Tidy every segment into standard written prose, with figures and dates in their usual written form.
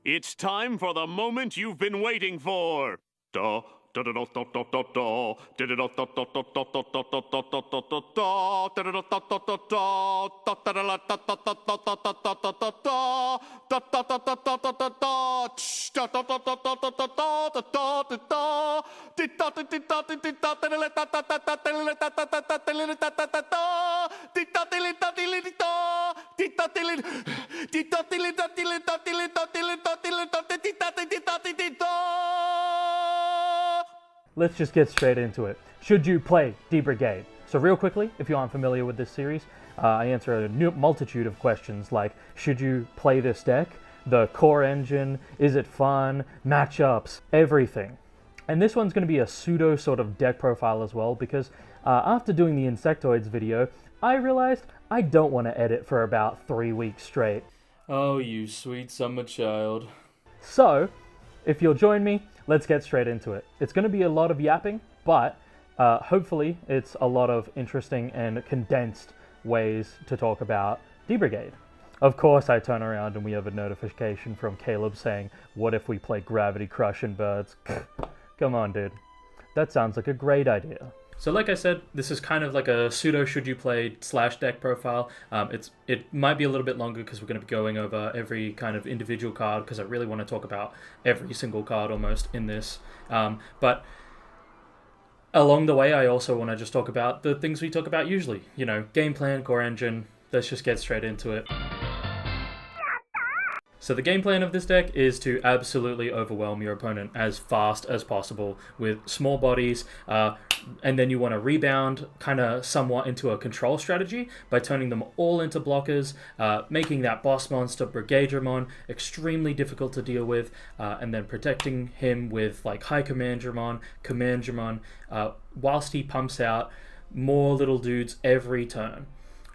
It's time for the moment you've been waiting for. Da, da, da, da, da, da, da, da. Da, da, da, da, da, da, da, da, da, da, da, da, da, da, da. Da, da, da, da, da, da, da. Da, da, da, da, da, da, da, da, da, da, da, da, da. Da, da, da, da, da, da, da, da. Tsh, da, da, da, da, da, da, da, da, da, da, da, da. Di, da, di, di, da, di, di, da, da, da, da, da, da, da, da, da, da, da, da, da, da, da, da, da. Di, da, di, li, da, di, li, di, da. Di, da, di, li, di, da, di, li, da, di, li, da, di, li, da, di, li, da, di, li, da, di, di, da, di, di, da, di, di, da. Let's just get straight into it. Should you play D-Brigade? So real quickly, if you aren't familiar with this series, I answer a multitude of questions like, should you play this deck? The core engine, is it fun? Matchups, everything. And this one's going to be a pseudo sort of deck profile as well, because after doing the Insectoids video, I realized I don't want to edit for about 3 weeks straight. Oh, you sweet summer child. So, if you'll join me, let's get straight into it. It's going to be a lot of yapping, but hopefully it's a lot of interesting and condensed ways to talk about D-Brigade. Of course, I turn around and we have a notification from Caleb saying, what if we play Gravity Crush and Birds? Come on, dude. That sounds like a great idea. So like I said, this is kind of like a pseudo should you play / deck profile. It might be a little bit longer because we're going to be going over every kind of individual card because I really want to talk about every single card almost in this. But along the way, I also want to just talk about the things we talk about usually. You know, game plan, core engine. Let's just get straight into it. So the game plan of this deck is to absolutely overwhelm your opponent as fast as possible with small bodies, and then you want to rebound kind of somewhat into a control strategy by turning them all into blockers, making that boss monster Brigade-ramon extremely difficult to deal with, and then protecting him with like high commandramon, whilst he pumps out more little dudes every turn.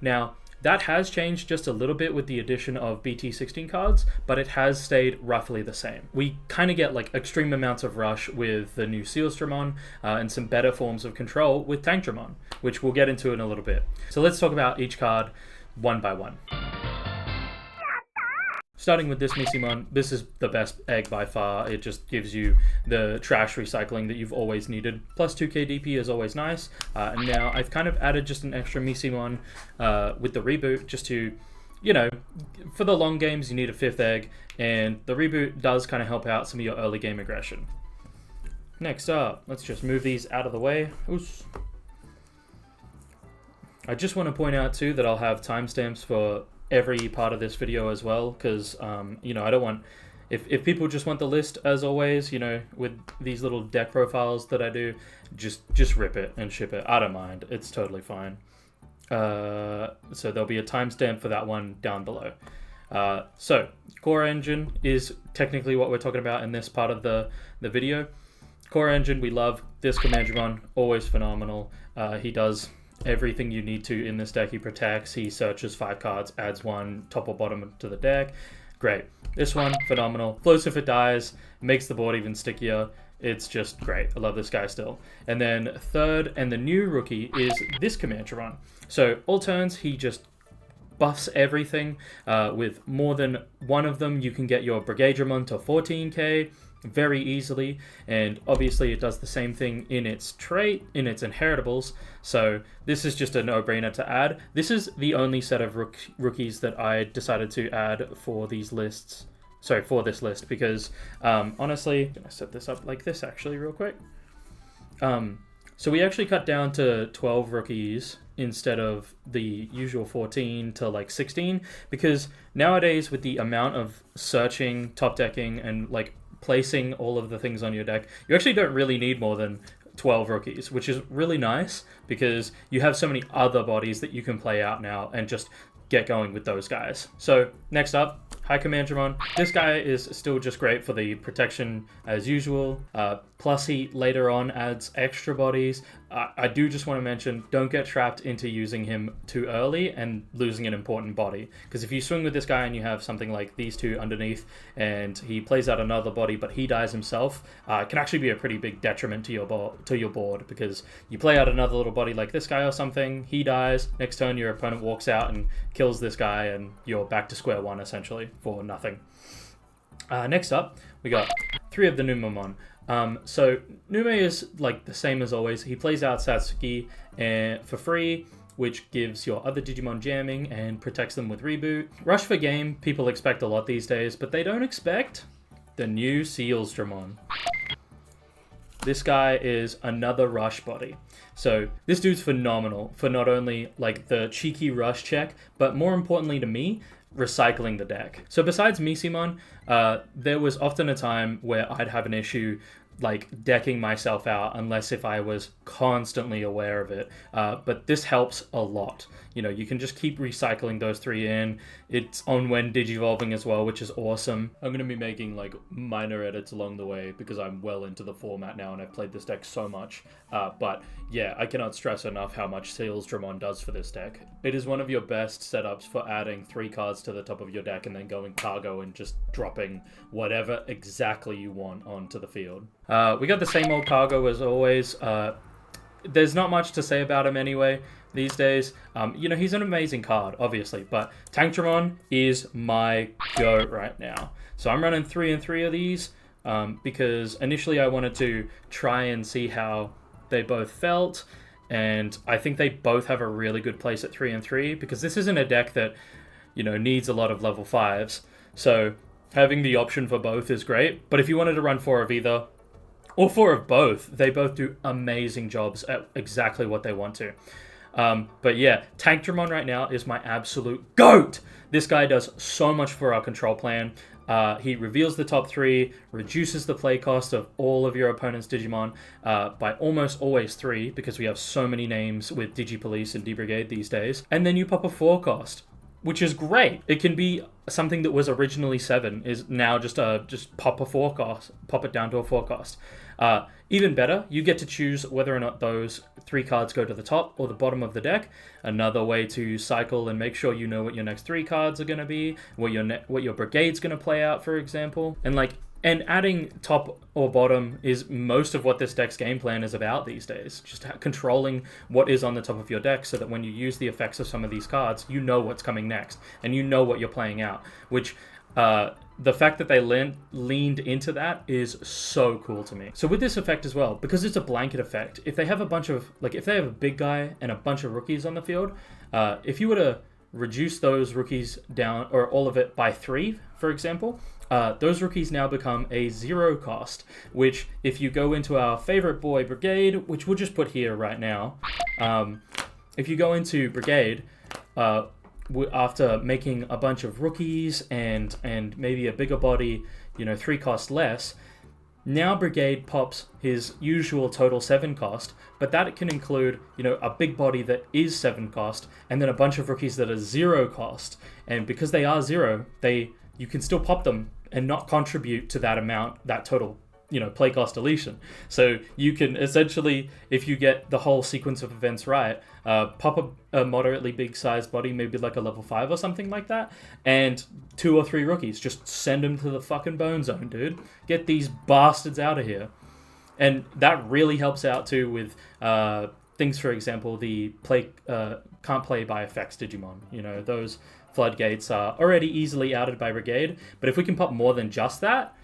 Now, that has changed just a little bit with the addition of Bt16 cards, but it has stayed roughly the same. We kind of get like extreme amounts of rush with the new Sealstramon and some better forms of control with Tankdramon, which we'll get into in a little bit. So let's talk about each card one by one. Starting with this Missimon, this is the best egg by far. It just gives you the trash recycling that you've always needed. Plus 2k DP is always nice. And now I've kind of added just an extra Missimon with the reboot just to, you know, for the long games you need a 5th egg, and the reboot does kind of help out some of your early game aggression. Next up, let's just move these out of the way. Oops. I just want to point out too that I'll have timestamps for every part of this video as well, because you know, I don't want, if people just want the list as always, you know, with these little deck profiles that I do, just rip it and ship it. I don't mind, it's totally fine. So there'll be a timestamp for that one down below. So core engine is technically what we're talking about in this part of the video. Core engine, we love this commandramon, always phenomenal. He does everything you need to in this deck. He protects, he searches 5 cards, adds 1 top or bottom to the deck. Great. This one, phenomenal. Floats if it dies, makes the board even stickier. It's just great. I love this guy still. And then third, and the new rookie, is this commandramon. So all turns, he just buffs everything. With more than one of them, you can get your Brigade-ramon to 14k very easily, and obviously it does the same thing in its trait, in its inheritables, so this is just a no-brainer to add. This is the only set of rookies that I decided to add for these lists, sorry, for this list, because honestly, I'm gonna set this up like this actually real quick. So we actually cut down to 12 rookies instead of the usual 14 to like 16, because nowadays with the amount of searching, top decking, and like placing all of the things on your deck, you actually don't really need more than 12 rookies, which is really nice because you have so many other bodies that you can play out now and just get going with those guys. So next up, High Commandramon. This guy is still just great for the protection as usual. Plus he later on adds extra bodies. I do just want to mention, don't get trapped into using him too early and losing an important body. Because if you swing with this guy and you have something like these two underneath and he plays out another body but he dies himself, it can actually be a pretty big detriment to your board, because you play out another little body like this guy or something, he dies, next turn your opponent walks out and kills this guy and you're back to square one essentially for nothing. Next up, we got 3 of the Numamon. So Nume is like the same as always. He plays out Satsuki for free, which gives your other Digimon jamming and protects them with reboot. Rush for game, people expect a lot these days, but they don't expect the new Sealsdramon. This guy is another rush body. So this dude's phenomenal for not only like the cheeky rush check, but more importantly to me, recycling the deck. So besides Misimon, there was often a time where I'd have an issue like decking myself out unless if I was constantly aware of it. But this helps a lot. You know, you can just keep recycling those 3 in. It's on when digivolving as well, which is awesome. I'm going to be making like minor edits along the way because I'm well into the format now and I've played this deck so much. But yeah, I cannot stress enough how much Sealsdramon does for this deck. It is one of your best setups for adding 3 cards to the top of your deck and then going cargo and just dropping whatever exactly you want onto the field. We got the same old cargo as always. There's not much to say about him anyway these days. You know, he's an amazing card, obviously, but Tankdramon is my GOAT right now. So I'm running 3 and 3 of these because initially I wanted to try and see how they both felt, and I think they both have a really good place at 3 and 3 because this isn't a deck that, you know, needs a lot of level 5s. So having the option for both is great, but if you wanted to run 4 of either, or 4 of both, they both do amazing jobs at exactly what they want to. But yeah, Tankdramon right now is my absolute GOAT! This guy does so much for our control plan. He reveals the top 3, reduces the play cost of all of your opponent's Digimon by almost always 3, because we have so many names with Digipolice and D-Brigade these days. And then you pop a 4 cost, which is great. It can be something that was originally 7, is now just pop a 4 cost, pop it down to a 4 cost. Even better, you get to choose whether or not those 3 cards go to the top or the bottom of the deck. Another way to cycle and make sure you know what your next 3 cards are going to be, what your brigade's going to play out, for example. And adding top or bottom is most of what this deck's game plan is about these days. Just controlling what is on the top of your deck so that when you use the effects of some of these cards, you know what's coming next and you know what you're playing out, which the fact that they leaned into that is so cool to me. So with this effect as well, because it's a blanket effect, if they have a bunch of, like if they have a big guy and a bunch of rookies on the field, if you were to reduce those rookies down, or all of it by 3, for example, those rookies now become a 0 cost, which if you go into our favorite boy Brigade, which we'll just put here right now, if you go into Brigade, after making a bunch of rookies and maybe a bigger body, you know, 3 cost less, now Brigade pops his usual total 7 cost, but that can include, you know, a big body that is 7 cost, and then a bunch of rookies that are 0 cost. And because they are 0, you can still pop them and not contribute to that amount, that total, you know, play cost deletion. So you can essentially, if you get the whole sequence of events right, pop a moderately big sized body, maybe like a level 5 or something like that, and 2 or 3 rookies. Just send them to the fucking bone zone, dude. Get these bastards out of here. And that really helps out too with things, for example, the can't play by effects Digimon. You know, those floodgates are already easily outed by Brigade, but if we can pop more than just that,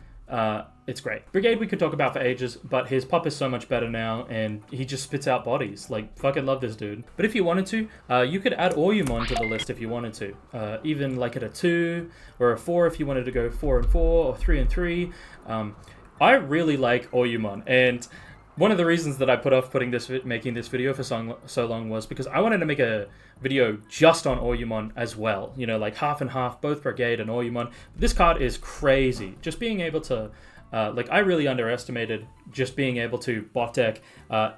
it's great. Brigade we could talk about for ages, but his pop is so much better now, and he just spits out bodies. Like, fucking love this dude. But if you wanted to, you could add Oyumon to the list if you wanted to. Even like at a 2 or a 4 if you wanted to go 4 and 4 or 3 and 3. I really like Oyumon, and one of the reasons that I put off making this video for so long was because I wanted to make a video just on Oyumon as well. You know, like half and half, both Brigade and Oyumon. This card is crazy. Just being able to, I really underestimated just being able to bot deck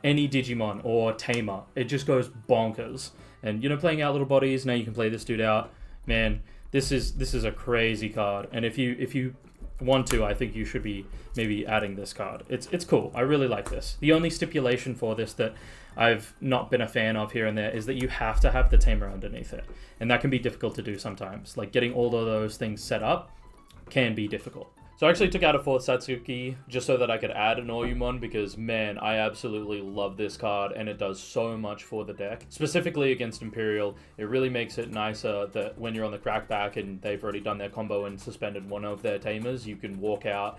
any Digimon or Tamer. It just goes bonkers. And, you know, playing out little bodies, now you can play this dude out. Man, this is a crazy card. And if you want to, I think you should be maybe adding this card. It's cool. I really like this. The only stipulation for this that I've not been a fan of here and there is that you have to have the Tamer underneath it. And that can be difficult to do sometimes. Like getting all of those things set up can be difficult. So I actually took out a 4th Satsuki just so that I could add an Oyumon because, man, I absolutely love this card and it does so much for the deck. Specifically against Imperial, it really makes it nicer that when you're on the crackback and they've already done their combo and suspended one of their tamers, you can walk out,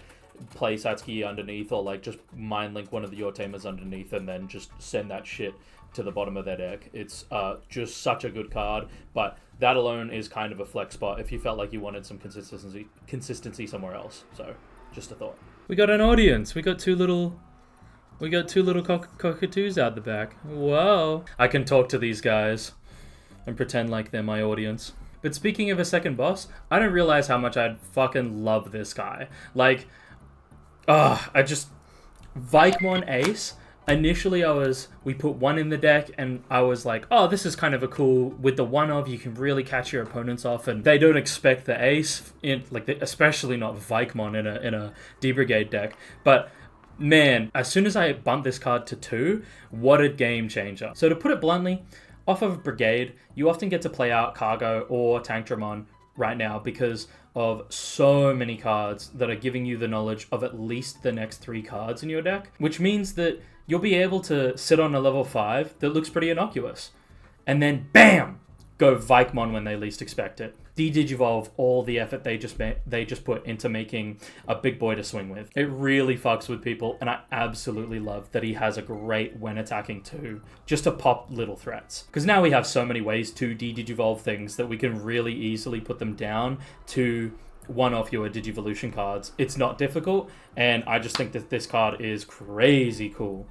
play Satsuki underneath, or like just mind link one of your tamers underneath and then just send that shit to the bottom of their deck. It's just such a good card, but that alone is kind of a flex spot if you felt like you wanted some consistency somewhere else. So, just a thought. We got an audience. We got two little cockatoos out the back. Whoa! I can talk to these guys and pretend like they're my audience. But speaking of a second boss, I didn't realize how much I'd fucking love this guy. Like, Vikemon Ace. Initially, we put one in the deck, and I was like, oh, this is kind of a cool, with the one of, you can really catch your opponents off, and they don't expect the ace, especially not Vikemon in a D-Brigade deck. But, man, as soon as I bumped this card to 2, what a game changer. So to put it bluntly, off of Brigade, you often get to play out Cargo or Tankdramon right now because of so many cards that are giving you the knowledge of at least the next 3 cards in your deck, which means that you'll be able to sit on a level 5 that looks pretty innocuous. And then, bam! Go Vikemon when they least expect it. De-Digivolve all the effort they just put into making a big boy to swing with. It really fucks with people, and I absolutely love that he has a great when attacking too, just to pop little threats. Because now we have so many ways to de-Digivolve things that we can really easily put them down to one off your Digivolution cards. It's not difficult, and I just think that this card is crazy cool.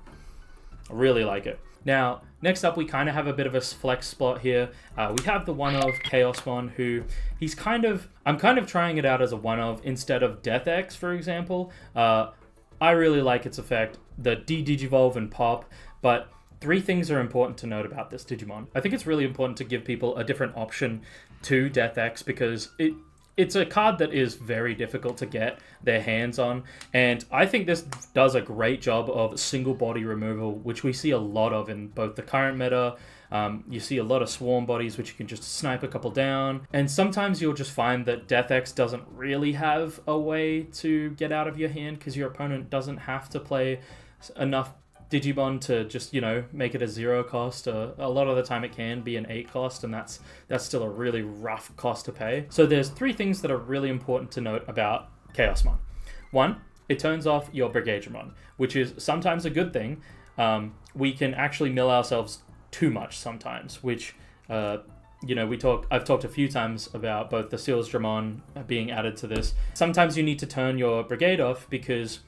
I really like it. Now, next up, we kind of have a bit of a flex spot here. We have the one of Chaosmon, who I'm kind of trying it out as a one of instead of Death X, for example. I really like its effect, the de-Digivolve and pop, but 3 things are important to note about this Digimon. I think it's really important to give people a different option to Death X because it's a card that is very difficult to get their hands on, and I think this does a great job of single body removal, which we see a lot of in both the current meta. You see a lot of swarm bodies, which you can just snipe a couple down, and sometimes you'll just find that Death X doesn't really have a way to get out of your hand because your opponent doesn't have to play enough Digimon to just, make it a 0 cost. A lot of the time it can be an 8 cost, and that's still a really rough cost to pay. So there's 3 things that are really important to note about Chaosmon. 1, it turns off your Brigadramon, which is sometimes a good thing. We can actually mill ourselves too much sometimes, which, I've talked a few times about both the Sealsdramon being added to this. Sometimes you need to turn your Brigade off because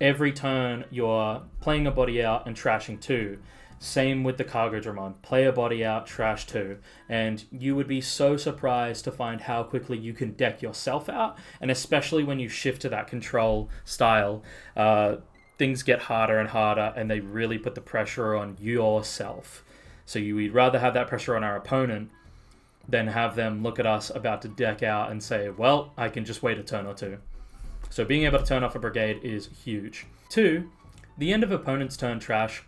every turn you're playing a body out and trashing 2. Same with the Cargodramon. Play a body out, trash 2. And you would be so surprised to find how quickly you can deck yourself out. And especially when you shift to that control style, things get harder and harder, and they really put the pressure on yourself. So we'd rather have that pressure on our opponent than have them look at us about to deck out and say, well, I can just wait a turn or 2. So being able to turn off a Brigade is huge. 2, the end of opponent's turn trash,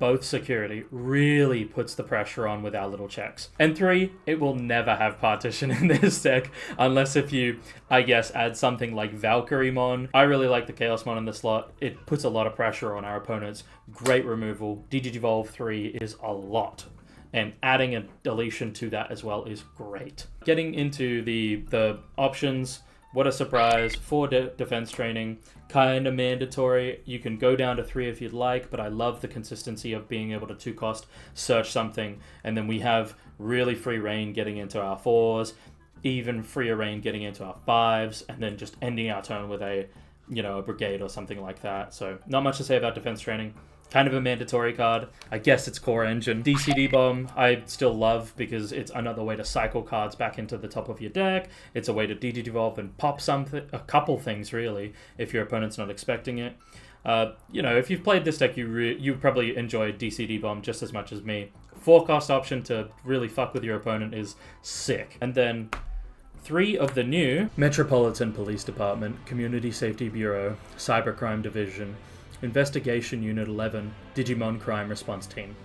both security, really puts the pressure on with our little checks. And 3, it will never have partition in this deck, unless if you, add something like Valkyriemon. I really like the Chaosmon in the slot. It puts a lot of pressure on our opponents. Great removal. Digivolve 3 is a lot. And adding a deletion to that as well is great. Getting into the options, what a surprise. 4 defense training, kind of mandatory. You can go down to 3 if you'd like, but I love the consistency of being able to 2-cost search something. And then we have really free reign getting into our 4s, even freer reign getting into our 5s, and then just ending our turn with a Brigade or something like that. So not much to say about defense training. Kind of a mandatory card. I guess it's core engine. DCD Bomb, I still love because it's another way to cycle cards back into the top of your deck. It's a way to de-devolve and pop a couple things, really, if your opponent's not expecting it. If you've played this deck, you probably enjoy DCD Bomb just as much as me. 4-cost option to really fuck with your opponent is sick. And then 3 of the new Metropolitan Police Department, Community Safety Bureau, Cybercrime Division, Investigation Unit 11, Digimon Crime Response Team.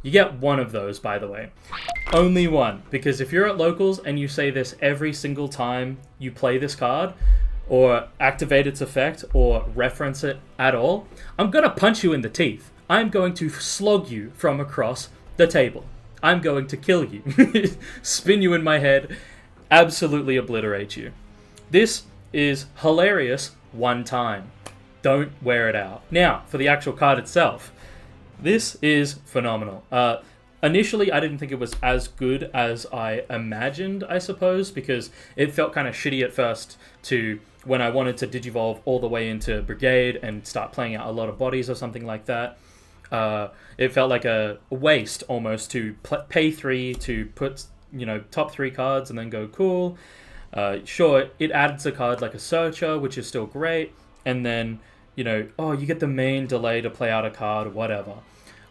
You get 1 of those, by the way. Only 1, because if you're at locals and you say this every single time you play this card, or activate its effect or reference it at all, I'm going to punch you in the teeth. I'm going to slog you from across the table. I'm going to kill you. Spin you in my head. Absolutely obliterate you. This is hilarious one time. Don't wear it out. Now, for the actual card itself. This is phenomenal. Initially, I didn't think it was as good as I imagined, I suppose, because it felt kind of shitty at first to when I wanted to digivolve all the way into Brigade and start playing out a lot of bodies or something like that. It felt like a waste almost to pay 3 to put, top 3 cards and then go cool. Sure, it adds a card like a Searcher, which is still great, and then, you get the main delay to play out a card, whatever.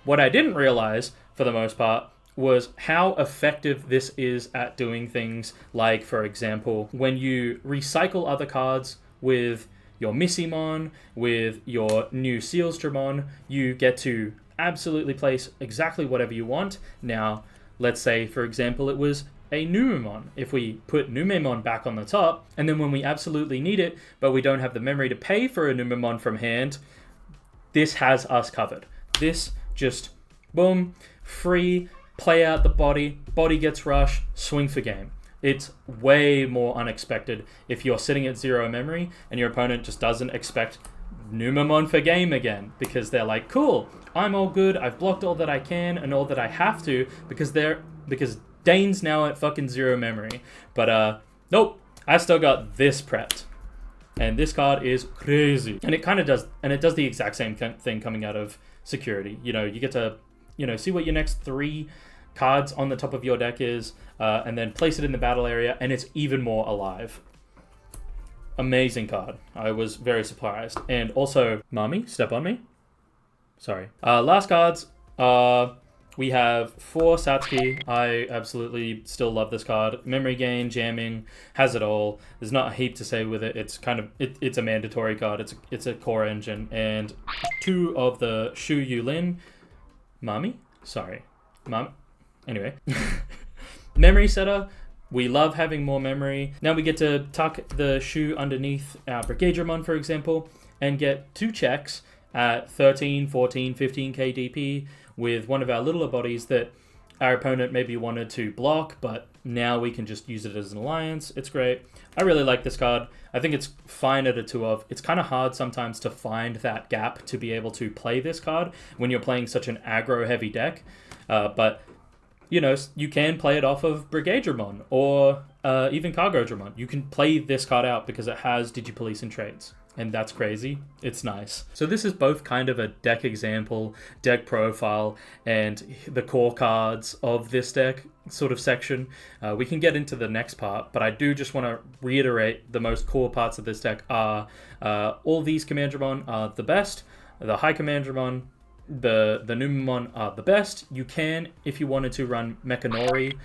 What I didn't realize, for the most part, was how effective this is at doing things like, for example, when you recycle other cards with your Missimon, with your new Sealsdramon, you get to absolutely place exactly whatever you want. Now, let's say, for example, it was a Numemon. If we put Numemon back on the top, and then when we absolutely need it, but we don't have the memory to pay for a Numemon from hand, this has us covered. This just, boom, free, play out the body gets rush, swing for game. It's way more unexpected if you're sitting at 0 memory and your opponent just doesn't expect Numemon for game again, because they're like, cool, I'm all good, I've blocked all that I can and all that I have to, because Dane's now at fucking 0 memory. But nope, I still got this prepped. And this card is crazy. And it kind of does, and it does the exact same thing coming out of security. You get to, see what your next 3 cards on the top of your deck is, and then place it in the battle area, and it's even more alive. Amazing card. I was very surprised. And also, Mommy, step on me. Sorry. Last cards. We have 4 Satsuki. I absolutely still love this card. Memory gain, jamming, has it all. There's not a heap to say with it. It's kind of it's a mandatory card. It's a core engine, and 2 of the Shu Yulin. Mommy? Sorry. Mom. Anyway. Memory setter. We love having more memory. Now we get to tuck the Shu underneath our Brigadramon, for example, and get 2 checks at 13, 14, 15k DP with one of our littler bodies that our opponent maybe wanted to block, but now we can just use it as an alliance. It's great. I really like this card. I think it's fine at a 2 of. It's kind of hard sometimes to find that gap to be able to play this card when you're playing such an aggro-heavy deck. But, you can play it off of Brigadramon or even Cargodramon. You can play this card out because it has digipolice and traits. And that's crazy. It's nice. So this is both kind of a deck example, deck profile, and the core cards of this deck sort of section. We can get into the next part, but I do just want to reiterate the most core parts of this deck are all these Commandramon are the best. The High Commandramon, the Numemon are the best. You can, if you wanted to, run Mechanori.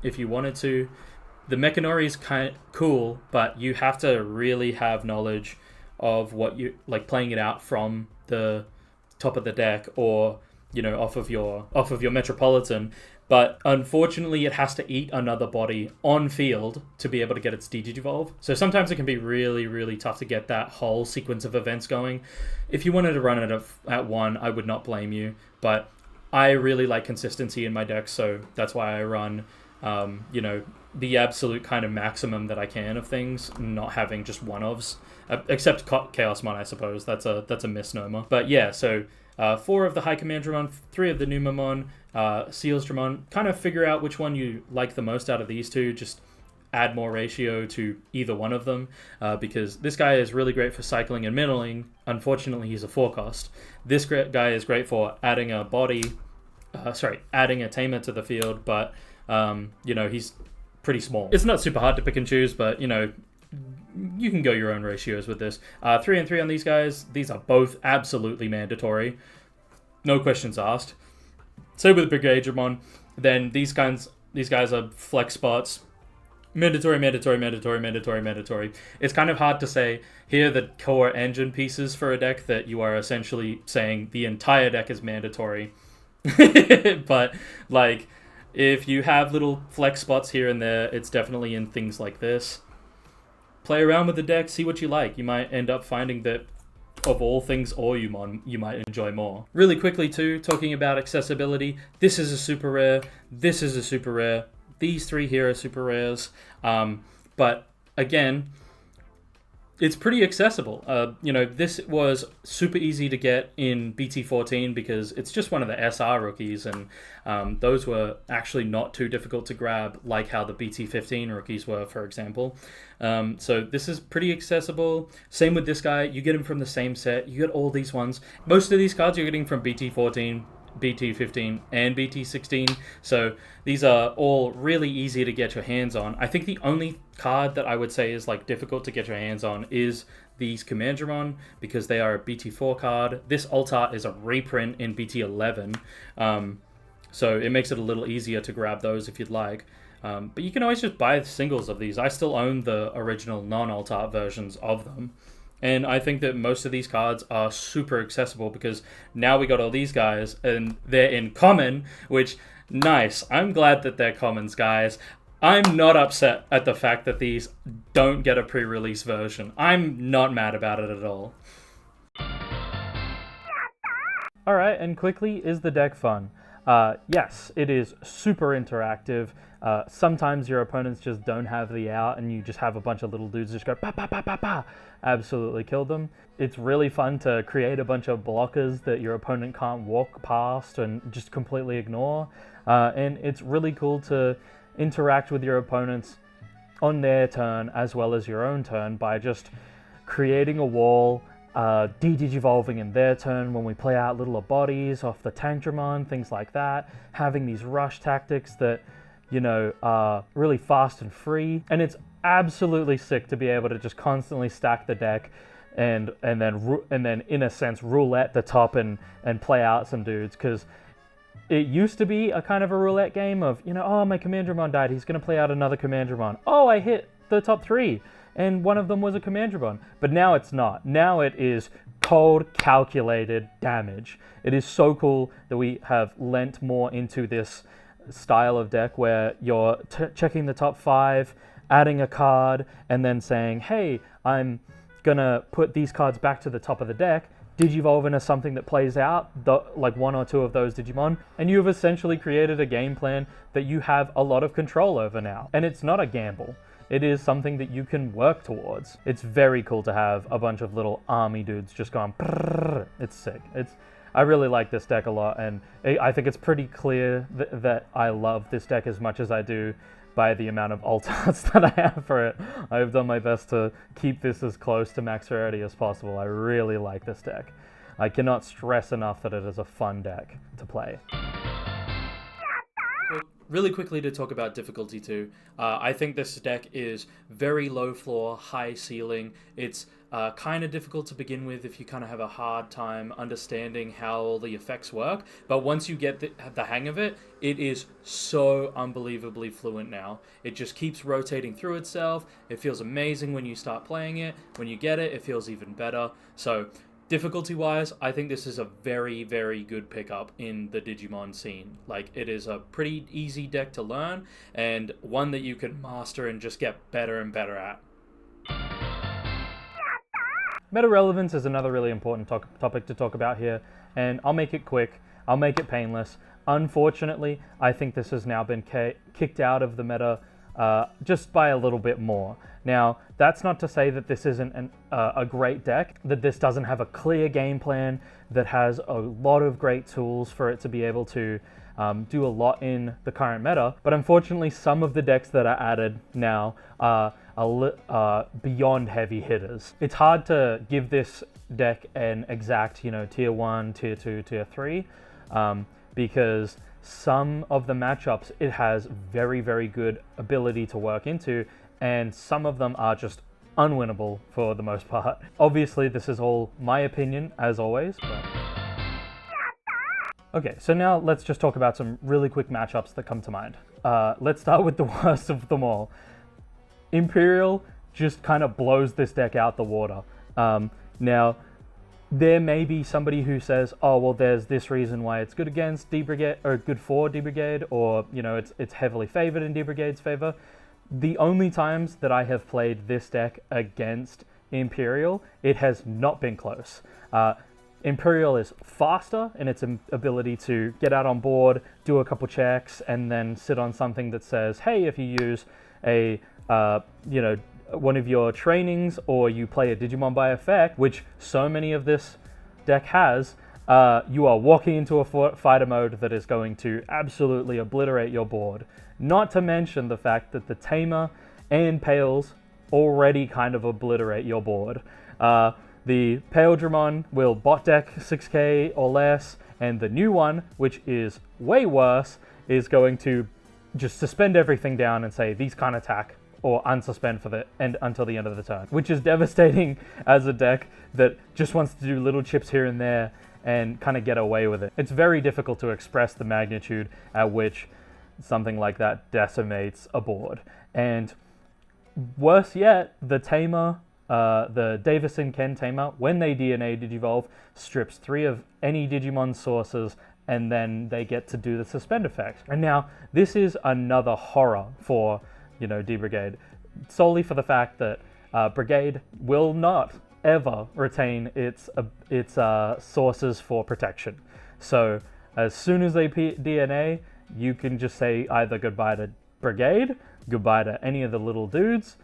If you wanted to. The Mechanori is kind of cool, but you have to really have knowledge of what you like playing it out from the top of the deck or off of your Metropolitan. But unfortunately, it has to eat another body on field to be able to get its Digivolve. So sometimes it can be really, really tough to get that whole sequence of events going. If you wanted to run it at 1, I would not blame you. But I really like consistency in my deck, so that's why I run, the absolute kind of maximum that I can of things, not having just one-ofs. Except Chaosmon, I suppose. That's a misnomer. But yeah, so 4 of the High Commandramon, 3 of the Numemon, Sealsdramon. Kind of figure out which one you like the most out of these 2. Just add more ratio to either one of them, because this guy is really great for cycling and middling. Unfortunately, he's a 4-cost. This guy is great for adding a adding a tamer to the field, but he's pretty small. It's not super hard to pick and choose, but you can go your own ratios with this. 3 and 3 on these guys. These are both absolutely mandatory. No questions asked. Same with Brigadramon. Then these guys are flex spots. Mandatory, mandatory, mandatory, mandatory, mandatory. It's kind of hard to say here the core engine pieces for a deck that you are essentially saying the entire deck is mandatory. But if you have little flex spots here and there, it's definitely in things like this. play around with the deck, see what you like. You might end up finding that of all things Orumon, you might enjoy more. Really quickly too, talking about accessibility, this is a super rare, this is a super rare, these three here are super rares, but again, it's pretty accessible. This was super easy to get in BT14 because it's just one of the SR rookies, and those were actually not too difficult to grab, like how the BT15 rookies were, for example. So this is pretty accessible. Same with this guy. You get him from the same set. You get all these ones. Most of these cards you're getting from BT14, BT15 and BT16, so these are all really easy to get your hands on. I think the only card that I would say is like difficult to get your hands on is these commandramon, because they are a BT4 card. This alt art is a reprint in BT11, so it makes it a little easier to grab those if you'd like. But you can always just buy singles of these. I still own the original non-alt art versions of them. And I think that most of these cards are super accessible because now we got all these guys and they're in common, which, nice. I'm glad that they're commons, guys. I'm not upset at the fact that these don't get a pre-release version. I'm not mad about it at all. Alright, and quickly, is the deck fun? Yes, it is super interactive. Sometimes your opponents just don't have the out and you just have a bunch of little dudes just go pa pa pa pa pa, absolutely kill them. It's really fun to create a bunch of blockers that your opponent can't walk past and just completely ignore. And it's really cool to interact with your opponents on their turn as well as your own turn by just creating a wall, de-digivolving in their turn when we play out little bodies off the Tankdramon, things like that, having these rush tactics that, you know, are really fast and free. And it's absolutely sick to be able to just constantly stack the deck and then in a sense roulette the top and play out some dudes, because it used to be a kind of a roulette game of, you know, oh, my commandramon died, he's going to play out another commandramon. Oh, I hit the top three and one of them was a commandramon. But now it's not. Now it is cold, calculated damage. It is so cool that we have lent more into this style of deck where you're checking the top 5, adding a card, and then saying, hey, I'm gonna put these cards back to the top of the deck, digivolve into something that plays out, like one or two of those Digimon, and you've essentially created a game plan that you have a lot of control over now. And it's not a gamble. It is something that you can work towards. It's very cool to have a bunch of little army dudes just going, prrrr. It's sick. I really like this deck a lot, and I think it's pretty clear that I love this deck as much as I do by the amount of alt arts that I have for it. I've done my best to keep this as close to max rarity as possible. I really like this deck. I cannot stress enough that it is a fun deck to play. Really quickly to talk about difficulty too, I think this deck is very low floor, high ceiling. It's kind of difficult to begin with if you kind of have a hard time understanding how all the effects work, but once you get the hang of it, it is so unbelievably fluent now. It just keeps rotating through itself. It feels amazing when you start playing it. When you get it, it feels even better. So difficulty-wise, I think this is a very, very good pickup in the Digimon scene. Like, it is a pretty easy deck to learn, and one that you can master and just get better and better at. Meta relevance is another really important topic to talk about here, and I'll make it quick, I'll make it painless. Unfortunately, I think this has now been kicked out of the meta just by a little bit more. Now, that's not to say that this isn't a great deck, that this doesn't have a clear game plan, that has a lot of great tools for it to be able to do a lot in the current meta, but unfortunately some of the decks that are added now are beyond heavy hitters. It's hard to give this deck an exact, you know, tier 1, tier 2, tier 3, because some of the matchups it has very, very good ability to work into, and some of them are just unwinnable for the most part. Obviously, this is all my opinion, as always. But... Okay, so now let's just talk about some really quick matchups that come to mind. Let's start with the worst of them all. Imperial just kind of blows this deck out the water. Now, there may be somebody who says, oh, well, there's this reason why it's good against D-Brigade, or good for D-Brigade, or, you know, it's heavily favored in D-Brigade's favor. the only times that I have played this deck against Imperial, it has not been close. Imperial is faster in its ability to get out on board, do a couple checks, and then sit on something that says, hey, if you use a, one of your trainings, or you play a Digimon by effect, which so many of this deck has, you are walking into a fighter mode that is going to absolutely obliterate your board. Not to mention the fact that the Tamer and Pales already kind of obliterate your board. The Paildramon will bot deck 6k or less, and the new one, which is way worse, is going to just suspend everything down and say these can't attack, or unsuspend for the end until the end of the turn, which is devastating as a deck that just wants to do little chips here and there and kind of get away with it. It's very difficult to express the magnitude at which something like that decimates a board. And worse yet, the Tamer, the Davison Ken Tamer, when they D.N.A Digivolve, strips 3 of any Digimon sources, and then they get to do the suspend effect. And now, this is another horror for, D-Brigade, solely for the fact that Brigade will not ever retain its sources for protection. So, as soon as they D.N.A, you can just say either goodbye to Brigade, goodbye to any of the little dudes,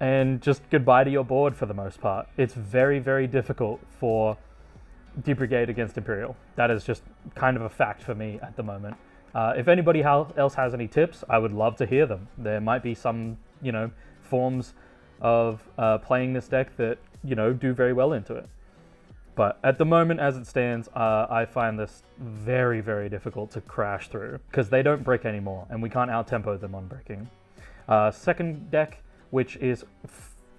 and just goodbye to your board for the most part. It's very, very difficult for D-Brigade against Imperial. That is just kind of a fact for me at the moment. If anybody else has any tips, I would love to hear them. There might be some, forms of playing this deck that, do very well into it. But at the moment, as it stands, I find this very, very difficult to crash through, because they don't brick anymore, and we can't out-tempo them on bricking. Second deck, which is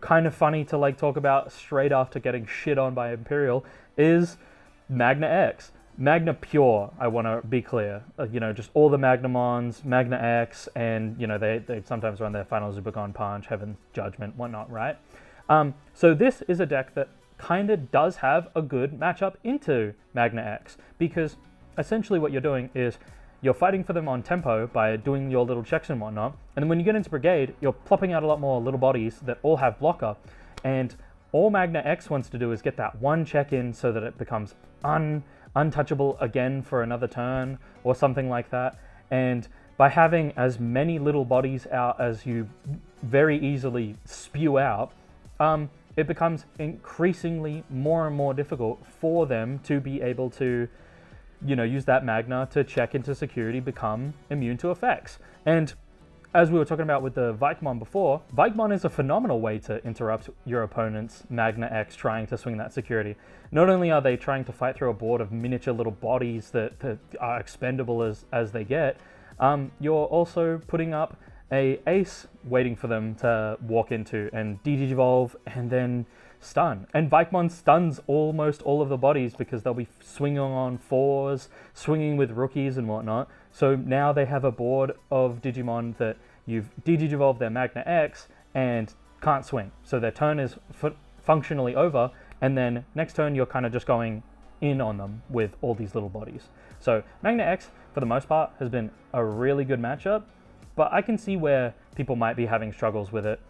kind of funny to talk about straight after getting shit on by Imperial, is Magna X. Magna Pure, I want to be clear. Just all the Magnamons, Magna X, and, they sometimes run their Final Zubagon Punch, Heaven's Judgment, whatnot, right? So this is a deck that kind of does have a good matchup into Magna X, because essentially what you're doing is you're fighting for them on tempo by doing your little checks and whatnot, and then when you get into Brigade, you're plopping out a lot more little bodies that all have blocker, and all Magna X wants to do is get that one check in so that it becomes untouchable again for another turn, or something like that. And by having as many little bodies out as you very easily spew out, it becomes increasingly more and more difficult for them to be able to use that Magna to check into security, become immune to effects. And as we were talking about with the Vikemon before, Vikemon is a phenomenal way to interrupt your opponent's Magna X trying to swing that security. Not only are they trying to fight through a board of miniature little bodies that are expendable as they get, you're also putting up a ace waiting for them to walk into and de-digivolve and then stun. And Vikemon stuns almost all of the bodies because they'll be swinging on 4s, swinging with rookies and whatnot. So now they have a board of Digimon that you've de-digivolved their Magna X and can't swing. So their turn is functionally over, and then next turn you're kind of just going in on them with all these little bodies. So Magna X, for the most part, has been a really good matchup, but I can see where people might be having struggles with it.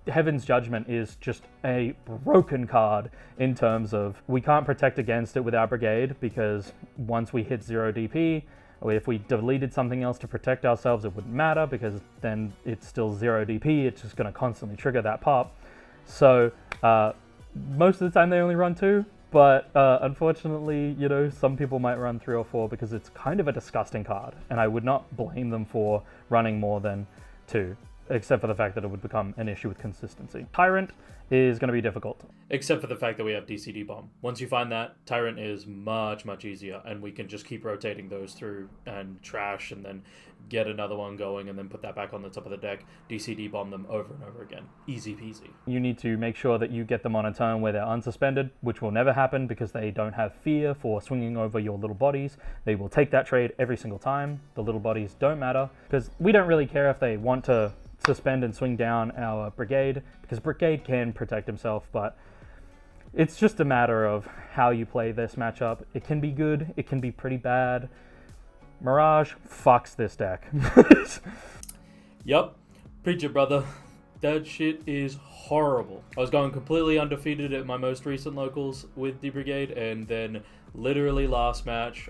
Heaven's Judgment is just a broken card in terms of we can't protect against it with our Brigade, because once we hit 0 DP, or if we deleted something else to protect ourselves, it wouldn't matter, because then it's still 0 DP, it's just going to constantly trigger that pop. So most of the time they only run 2, but unfortunately, some people might run 3 or 4 because it's kind of a disgusting card, and I would not blame them for running more than 2. Except for the fact that it would become an issue with consistency. Tyrant is going to be difficult. Except for the fact that we have DCD Bomb. Once you find that, Tyrant is much, much easier, and we can just keep rotating those through and trash, and then get another one going, and then put that back on the top of the deck, DCD Bomb them over and over again. Easy peasy. You need to make sure that you get them on a turn where they're unsuspended, which will never happen because they don't have fear for swinging over your little bodies. They will take that trade every single time. The little bodies don't matter, because we don't really care if they want to suspend and swing down our Brigade, because Brigade can protect himself, but it's just a matter of how you play this matchup. It can be good, it can be pretty bad. Mirage fucks this deck. Yep. Preacher brother, that shit is horrible. I was going completely undefeated at my most recent locals with D-Brigade, and then literally last match,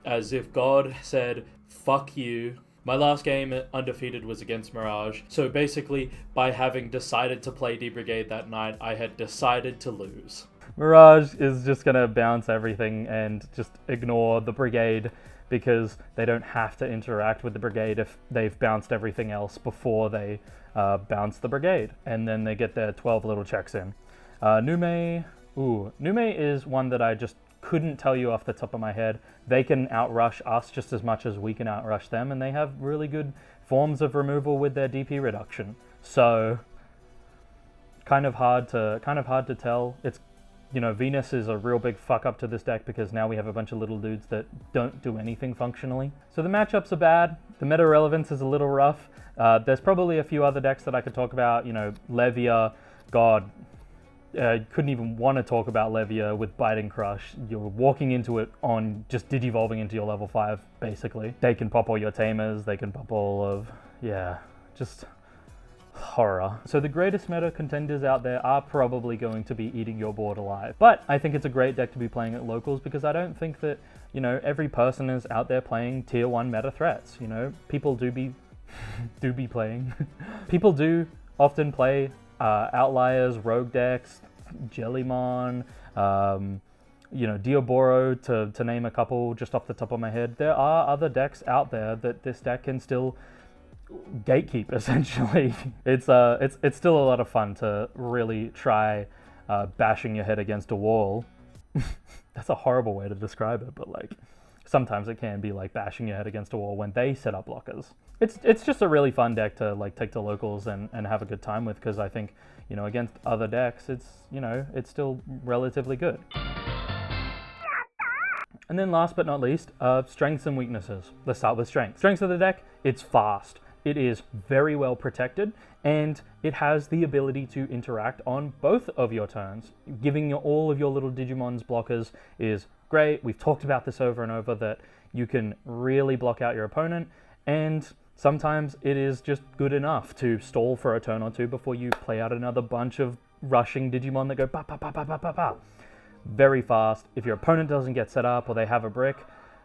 as if God said, fuck you. My last game undefeated was against Mirage, so basically, by having decided to play D-Brigade that night, I had decided to lose. Mirage is just going to bounce everything and just ignore the Brigade because they don't have to interact with the Brigade if they've bounced everything else before they bounce the Brigade, and then they get their 12 little checks in. Nume is one that I just couldn't tell you off the top of my head. They can outrush us just as much as we can outrush them, and they have really good forms of removal with their DP reduction. So kind of hard to tell. It's, you know, Venus is a real big fuck up to this deck because now we have a bunch of little dudes that don't do anything functionally. So the matchups are bad. The meta relevance is a little rough. There's probably a few other decks that I could talk about. You know, Levia, God. Couldn't even want to talk about Levia with Biting Crush. You're walking into it on just digivolving into your level 5, basically. They can pop all your tamers, they can pop all of, yeah, just horror. So the greatest meta contenders out there are probably going to be eating your board alive. But I think it's a great deck to be playing at locals because I don't think that, you know, every person is out there playing tier 1 meta threats. You know, people do be playing. People do often play outliers, rogue decks, Jellymon, you know, Diaboro, to name a couple just off the top of my head. There are other decks out there that this deck can still gatekeep, essentially. It's still a lot of fun to really try bashing your head against a wall. That's a horrible way to describe it, but like sometimes it can be like bashing your head against a wall when they set up blockers. It's just a really fun deck to like take to locals and have a good time with, because I think, you know, against other decks, it's, you know, it's still relatively good. And then last but not least, strengths and weaknesses. Let's start with strengths. Strengths of the deck, it's fast. It is very well protected, and it has the ability to interact on both of your turns. Giving you all of your little Digimon's blockers is great. We've talked about this over and over, that you can really block out your opponent, and sometimes it is just good enough to stall for a turn or two before you play out another bunch of rushing Digimon that go pa pa pa pa pa pa pa. Very fast. If your opponent doesn't get set up or they have a brick,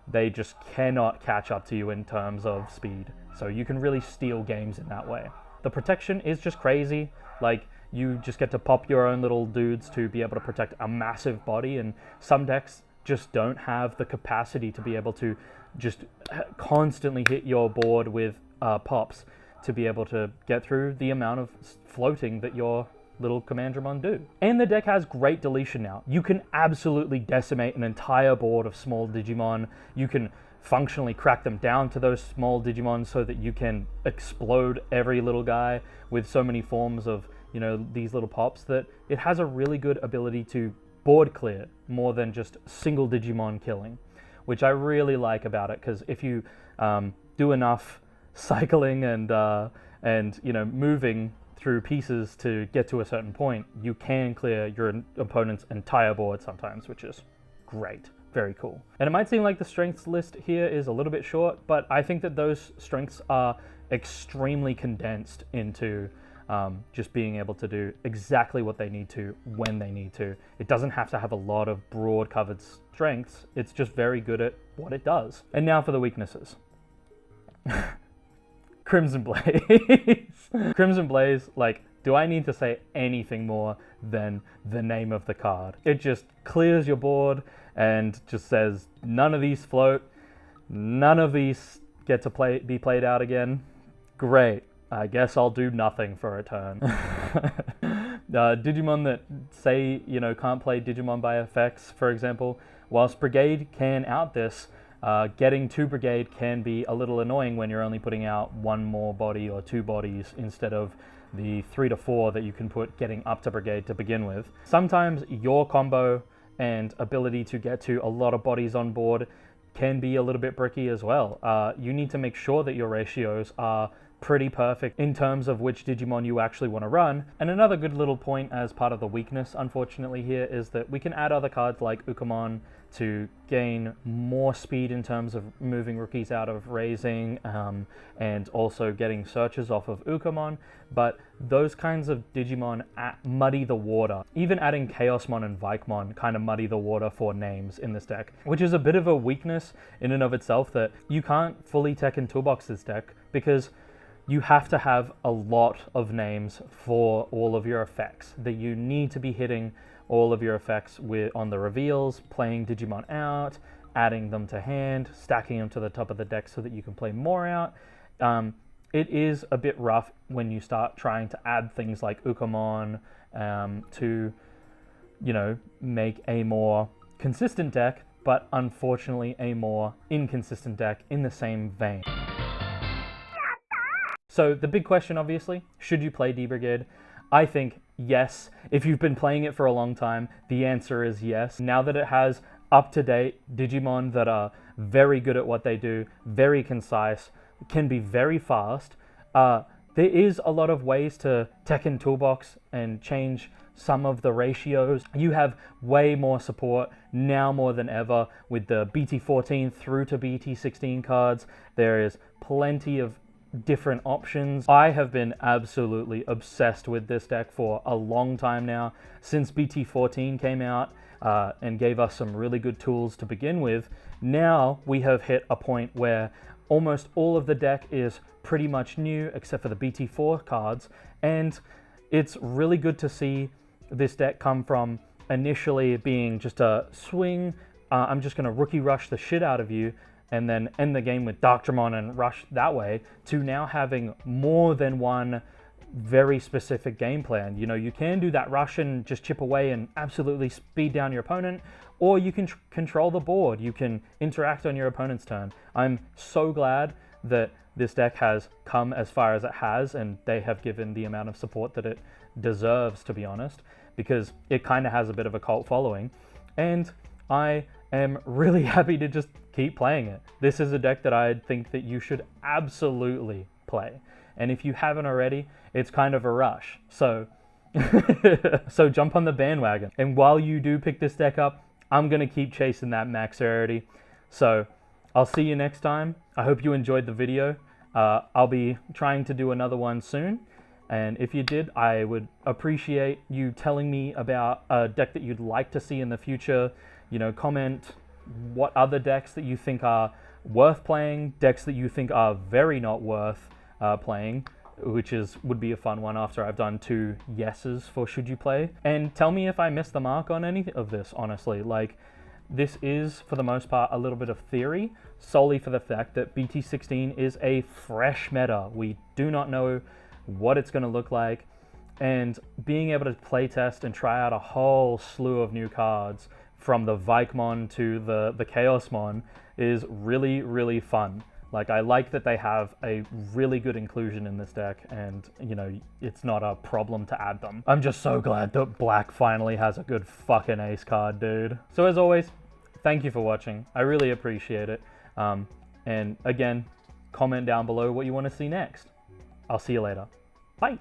they just cannot catch up to you in terms of speed. So you can really steal games in that way. The protection is just crazy. Like, you just get to pop your own little dudes to be able to protect a massive body, and some decks just don't have the capacity to be able to just constantly hit your board with pops to be able to get through the amount of floating that your little commandramon do. And the deck has great deletion now. You can absolutely decimate an entire board of small Digimon. You can functionally crack them down to those small Digimon so that you can explode every little guy with so many forms of, you know, these little pops, that it has a really good ability to board clear more than just single Digimon killing, which I really like about it, because if you do enough cycling and you know, moving through pieces to get to a certain point, you can clear your opponent's entire board sometimes, which is great. Very cool. And it might seem like the strengths list here is a little bit short, but I think that those strengths are extremely condensed into just being able to do exactly what they need to when they need to. It doesn't have to have a lot of broad covered strengths. It's just very good at what it does. And now for the weaknesses. Crimson Blaze. Crimson Blaze, like, do I need to say anything more than the name of the card? It just clears your board and just says, none of these float, none of these get to be played out again. Great. I guess I'll do nothing for a turn. Digimon that say, you know, can't play Digimon by effects, for example, whilst Brigade can out this, getting to Brigade can be a little annoying when you're only putting out one more body or two bodies instead of the 3 to 4 that you can put getting up to Brigade to begin with. Sometimes your combo and ability to get to a lot of bodies on board can be a little bit bricky as well. You need to make sure that your ratios are pretty perfect in terms of which Digimon you actually want to run. And another good little point as part of the weakness, unfortunately, here is that we can add other cards like Ukamon to gain more speed in terms of moving rookies out of raising, and also getting searches off of Ukamon, but those kinds of Digimon muddy the water. Even adding Chaosmon and Vikemon kind of muddy the water for names in this deck, which is a bit of a weakness in and of itself, that you can't fully Tekken Toolbox this deck because you have to have a lot of names for all of your effects, that you need to be hitting all of your effects on the reveals, playing Digimon out, adding them to hand, stacking them to the top of the deck so that you can play more out. It is a bit rough when you start trying to add things like Ukamon to, you know, make a more consistent deck, but unfortunately a more inconsistent deck in the same vein. So the big question, obviously, should you play D-Brigade? I think yes. If you've been playing it for a long time, the answer is yes. Now that it has up-to-date Digimon that are very good at what they do, very concise, can be very fast, there is a lot of ways to Tekken Toolbox and change some of the ratios. You have way more support now more than ever with the Bt14 through to Bt16 cards. There is plenty of different options. I have been absolutely obsessed with this deck for a long time now, since Bt14 came out and gave us some really good tools to begin with. Now we have hit a point where almost all of the deck is pretty much new except for the Bt4 cards, and it's really good to see this deck come from initially being just a swing, I'm just going to rookie rush the shit out of you and then end the game with Darkdramon and rush that way, to now having more than one very specific game plan. You know, you can do that rush and just chip away and absolutely speed down your opponent, or you can control the board. You can interact on your opponent's turn. I'm so glad that this deck has come as far as it has, and they have given the amount of support that it deserves, to be honest, because it kind of has a bit of a cult following, and I am really happy to just keep playing it. This is a deck that I think that you should absolutely play, and if you haven't already, it's kind of a rush. So so jump on the bandwagon, and while you do pick this deck up, I'm gonna keep chasing that max rarity. So I'll see you next time. I hope you enjoyed the video. I'll be trying to do another one soon, and if you did, I would appreciate you telling me about a deck that you'd like to see in the future. You know, comment what other decks that you think are worth playing, decks that you think are very not worth playing, which would be a fun one after I've done 2 yeses for should you play. And tell me if I missed the mark on any of this, honestly. Like, this is, for the most part, a little bit of theory, solely for the fact that Bt16 is a fresh meta. We do not know what it's going to look like, and being able to playtest and try out a whole slew of new cards, from the Vikemon to the Chaosmon, is really, really fun. Like, I like that they have a really good inclusion in this deck, and, you know, it's not a problem to add them. I'm just so glad that Black finally has a good fucking ace card, dude. So as always, thank you for watching. I really appreciate it. And again, comment down below what you want to see next. I'll see you later. Bye.